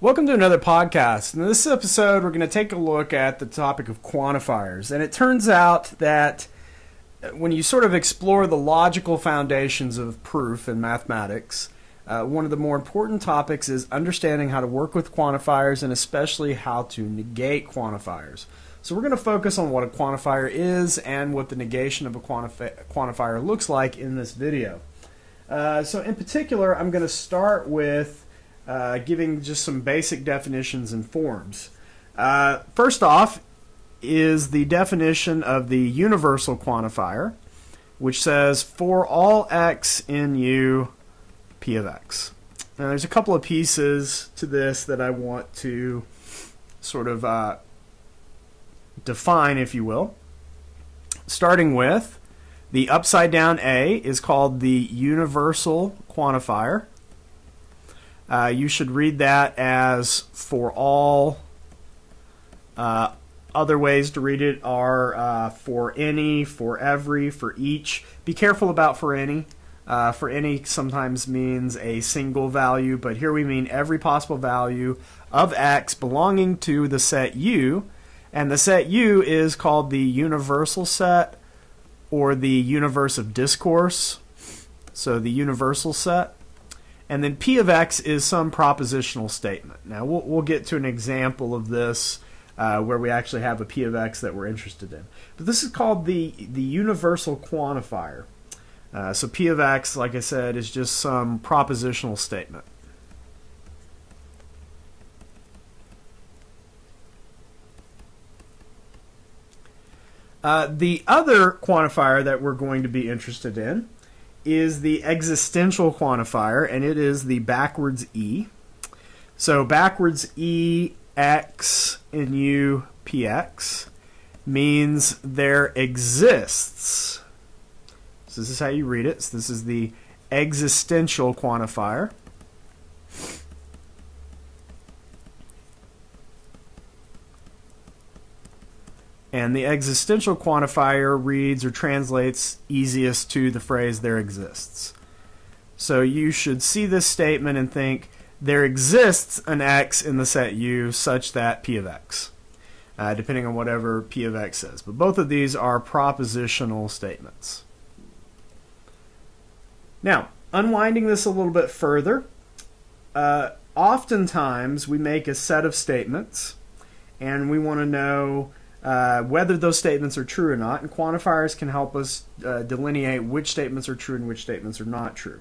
Welcome to another podcast. In this episode, we're going to take a look at the topic of quantifiers. And it turns out that when you sort of explore the logical foundations of proof in mathematics, one of the more important topics is understanding how to work with quantifiers and especially how to negate quantifiers. So we're going to focus on what a quantifier is and what the negation of a quantifier looks like in this video. So in particular, I'm going to start with giving just some basic definitions and forms. First off is the definition of the universal quantifier, which says for all x in U, p of x. Now there's a couple of pieces to this that I want to sort of define, if you will. Starting with the upside down A is called the universal quantifier. You should read that as for all. Other ways to read it are for any, for every, for each. Be careful about for any. For any sometimes means a single value, but here we mean every possible value of x belonging to the set U. And the set U is called the universal set or the universe of discourse. So the universal set. And then P of x is some propositional statement. Now we'll get to an example of this where we actually have a P of x that we're interested in. But this is called the universal quantifier. So P of x, like I said, is just some propositional statement. The other quantifier that we're going to be interested in is the existential quantifier, and it is the backwards E. So backwards E x in U px means there exists. So this is how you read it. So this is the existential quantifier. And the existential quantifier reads or translates easiest to the phrase there exists. So you should see this statement and think there exists an x in the set U such that P of x, depending on whatever P of x says. But both of these are propositional statements. Now, unwinding this a little bit further, oftentimes we make a set of statements and we want to know whether those statements are true or not, and quantifiers can help us delineate which statements are true and which statements are not true.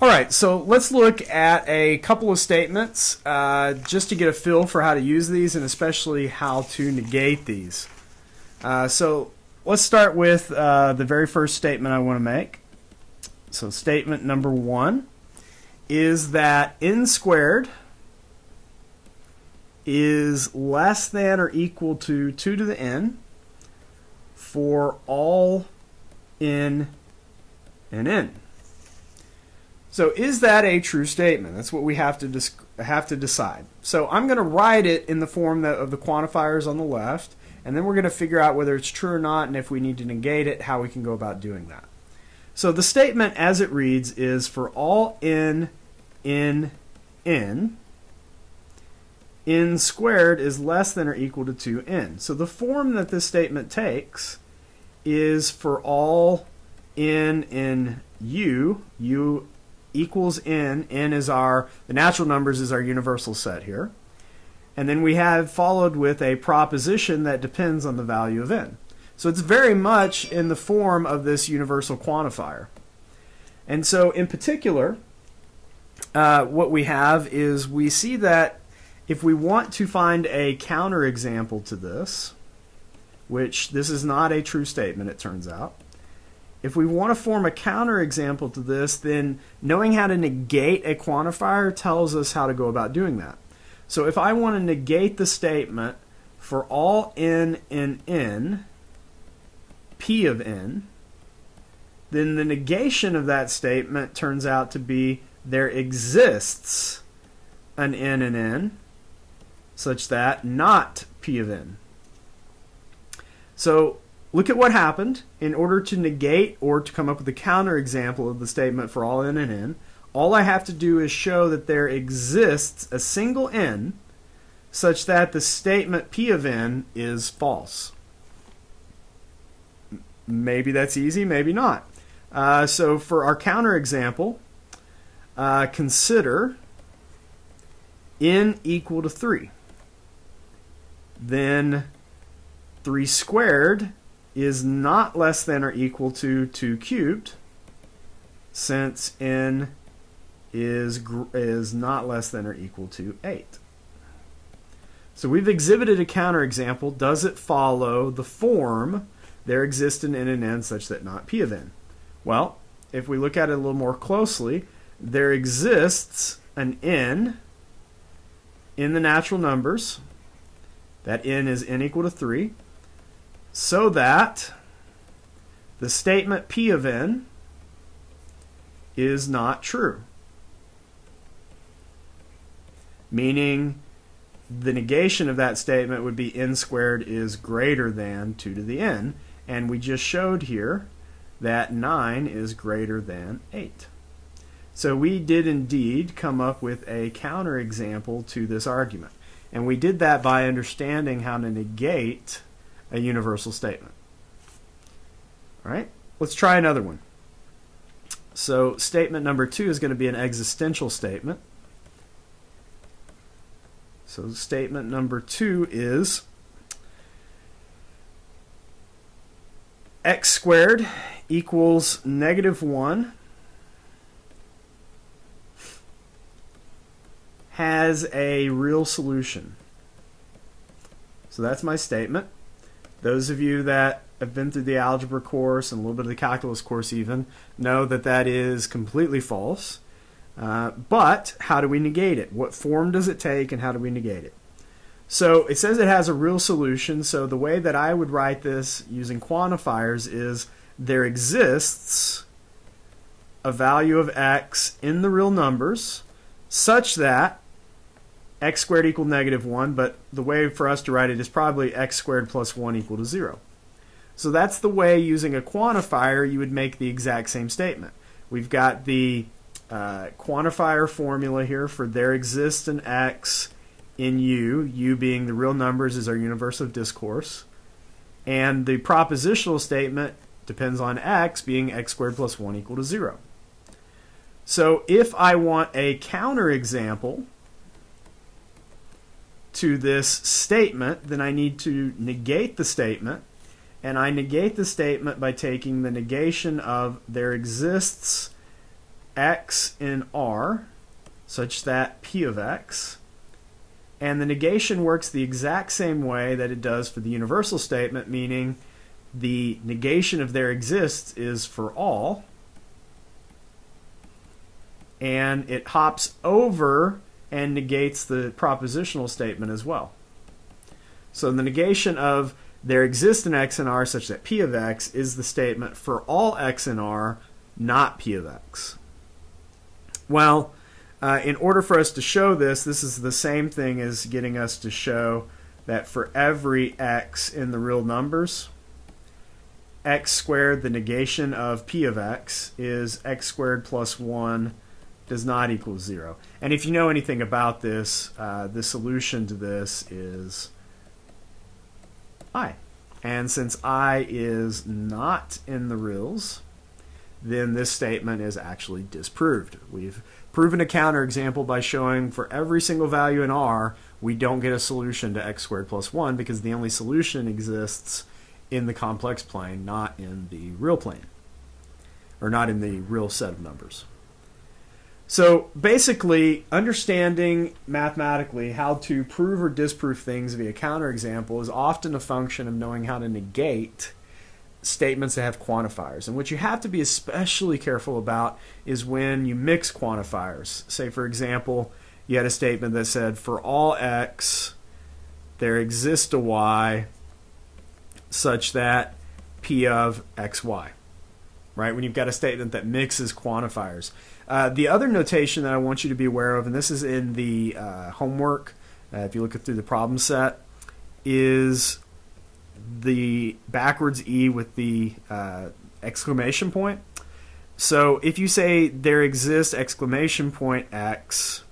Alright, so let's look at a couple of statements just to get a feel for how to use these and especially how to negate these. So let's start with the very first statement I want to make. So statement number 1 is that n squared is less than or equal to 2 to the n for all n and n. So is that a true statement? That's what we have to decide. So I'm going to write it in the form of the quantifiers on the left, and then we're going to figure out whether it's true or not, and if we need to negate it, how we can go about doing that. So the statement as it reads is for all n in n, n squared is less than or equal to 2n. So the form that this statement takes is for all n in U, U equals n is the natural numbers is our universal set here. And then we have followed with a proposition that depends on the value of n. So it's very much in the form of this universal quantifier. And so in particular, what we have is we see that if we want to find a counterexample to this, which this is not a true statement, it turns out. If we want to form a counterexample to this, then knowing how to negate a quantifier tells us how to go about doing that. So if I want to negate the statement for all n in n, P of n, then the negation of that statement turns out to be there exists an n in n, such that not P of n. So look at what happened. In order to negate or to come up with a counterexample of the statement for all n and n, All I have to do is show that there exists a single n such that the statement P of n is false. Maybe that's easy, maybe not. So for our counterexample, consider n equal to 3. Then 3 squared is not less than or equal to 2 cubed, since n is not less than or equal to 8. So we've exhibited a counterexample. Does it follow the form there exists an n and n such that not P of n? Well, if we look at it a little more closely, there exists an n in the natural numbers. That n is n equal to 3, so that the statement P of n is not true. Meaning the negation of that statement would be n squared is greater than 2 to the n, and we just showed here that 9 is greater than 8. So we did indeed come up with a counterexample to this argument. And we did that by understanding how to negate a universal statement. All right, let's try another one. So statement number 2 is going to be an existential statement. So statement number 2 is x squared equals -1 has a real solution. So that's my statement. Those of you that have been through the algebra course and a little bit of the calculus course even know that that is completely false. But how do we negate it? What form does it take and how do we negate it? So it says it has a real solution, so the way that I would write this using quantifiers is there exists a value of x in the real numbers such that x squared equal -1, but the way for us to write it is probably x squared plus 1 equal to 0. So that's the way, using a quantifier, you would make the exact same statement. We've got the quantifier formula here for there exists an x in u being the real numbers is our universe of discourse, and the propositional statement depends on x being x squared plus 1 equal to 0. So if I want a counterexample to this statement, then I need to negate the statement, and I negate the statement by taking the negation of there exists x in R such that P of x, and the negation works the exact same way that it does for the universal statement, meaning the negation of there exists is for all, and it hops over and negates the propositional statement as well. So the negation of there exists an x in R such that P of x is the statement for all x in R, not P of x. Well, in order for us to show this, this is the same thing as getting us to show that for every x in the real numbers, x squared, the negation of P of x, is x squared plus 1 does not equal 0. And if you know anything about this, the solution to this is I. And since I is not in the reals, then this statement is actually disproved. We've proven a counterexample by showing for every single value in R, we don't get a solution to x squared plus 1 because the only solution exists in the complex plane, not in the real plane, or not in the real set of numbers. So basically, understanding mathematically how to prove or disprove things via counterexample is often a function of knowing how to negate statements that have quantifiers. And what you have to be especially careful about is when you mix quantifiers. Say, for example, you had a statement that said for all x, there exists a y such that P of xy. Right? When you've got a statement that mixes quantifiers. The other notation that I want you to be aware of, and this is in the homework, if you look through the problem set, is the backwards E with the exclamation point. So if you say there exists exclamation point x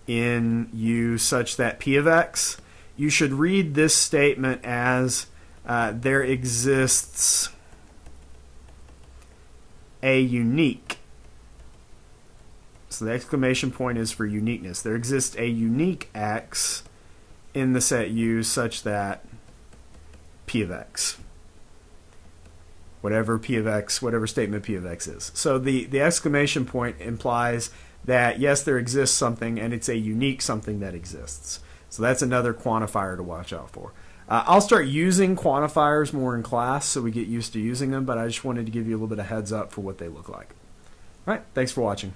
in U such that P of x, you should read this statement as there exists a unique. So the exclamation point is for uniqueness. There exists a unique x in the set U such that P of x. Whatever P of x, whatever statement P of x is. So the exclamation point implies that yes, there exists something and it's a unique something that exists. So that's another quantifier to watch out for. I'll start using quantifiers more in class so we get used to using them, but I just wanted to give you a little bit of heads up for what they look like. All right, thanks for watching.